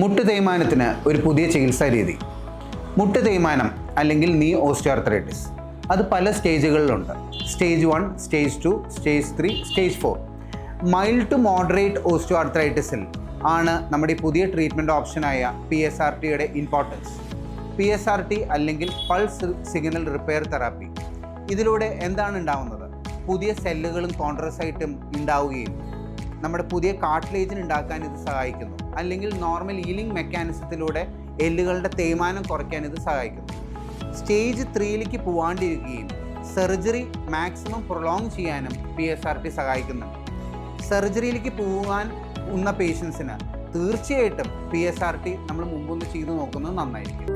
മുട്ട് തേയ്മാനത്തിന് ഒരു പുതിയ ചികിത്സാ രീതി. മുട്ട് തേയ്മാനം അല്ലെങ്കിൽ നീ ഓസ്റ്റിയോആർത്രൈറ്റിസ് അത് പല സ്റ്റേജുകളിലുണ്ട്. Stage 1, stage 2, stage 3, stage 4. Mild to moderate ഓസ്റ്റിയോആർത്രൈറ്റിസിൽ ആണ് നമ്മുടെ ഈ പുതിയ ട്രീറ്റ്മെൻറ്റ് ഓപ്ഷനായ PSRTയുടെ ഇമ്പോർട്ടൻസ്. PSRT അല്ലെങ്കിൽ പൾസ് സിഗ്നൽ റിപ്പയർ തെറാപ്പി. ഇതിലൂടെ എന്താണ് ഉണ്ടാവുന്നത്? പുതിയ സെല്ലുകളും കോൺട്രോസൈറ്റും ഉണ്ടാവുകയും നമ്മുടെ പുതിയ കാർട്ടിലേജിന് ഉണ്ടാക്കാൻ ഇത് സഹായിക്കുന്നു. അല്ലെങ്കിൽ നോർമൽ ഹീലിംഗ് മെക്കാനിസത്തിലൂടെ എല്ലുകളുടെ തേയ്മാനം കുറയ്ക്കാൻ ഇത് സഹായിക്കുന്നു. സ്റ്റേജ് 3ലേക്ക് പോകാണ്ടിരിക്കുകയും സർജറി മാക്സിമം പ്രൊലോങ് ചെയ്യാനും PSRT സഹായിക്കുന്നുണ്ട്. സർജറിയിലേക്ക് പോകാൻ പേഷ്യൻസിന് തീർച്ചയായിട്ടും PSRT നമ്മൾ മുമ്പൊന്ന് ചെയ്തു നോക്കുന്നത് നന്നായിരിക്കും.